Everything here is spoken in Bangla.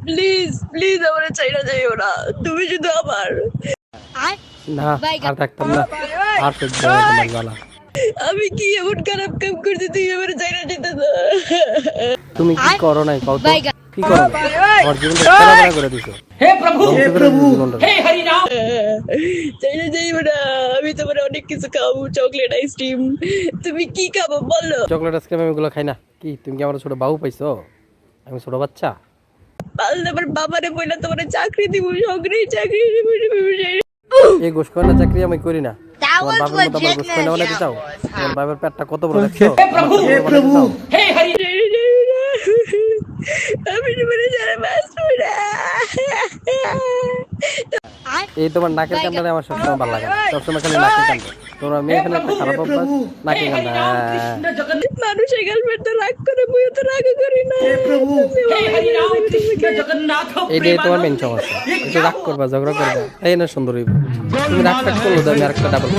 প্লিজ প্লিজ আমার চাইনা যাইও না, তুমি শুধু আমার। না আর থাকতাম না, আর সহ্য হয় তোমার জ্বালা। আমি কি এমন খারাপ কাম করছি তুই আমার চাইনা যেতে না? তুমি কি করো নাই কও তো, কি করো নাই? আমার জীবনটা খেলাধুলা করে দিছো, হে প্রভু হে প্রভু, হে হরি নাম। চাইনা যাইও না, আমি তোমার অনেক কিছু খাবো, চকলেট আইসক্রিম, তুমি কি খাবো বলো? চকলেট আইসক্রিম আমি এগুলো খাই না। কি তুমি কি আমার ছোট বাবু পাইছো? আমি ছোট বাচ্চা? পারলে আমার বাবারে বইলা তোমার চাকরি দিব, সরকারি চাকরি দিব। এই ঘুষ খাওয়া চাকরি আমি করি না। তোমার বাবার মতো আমার ঘুষ খাওয়া বানাতে চাও? তোমার বাবার পেটটা কত বড় দেখছো? হে প্রভু হে হরি। আমি তোমার সারা বাঁচবো না। এই তোমার নাকের কান্ডারে আমার সবসময় ভালো লাগে না, সবসময় খালি নাকের কান্ড। তোমার মেয়ে এখানে একটা খারাপ অভ্যাস, নাকের কান্ডা। মানুষের গার্লফ্রেন্ড তো রাগ করে, বইও তো রাগ করি না। এইটাই তোমার মেন সমস্যা, একটু রাগ করবা, ঝগড়া করবা, তাই না সুন্দর হইব। তুমি রাগ টাগ করলো তো আমি আরেকটা ডাবল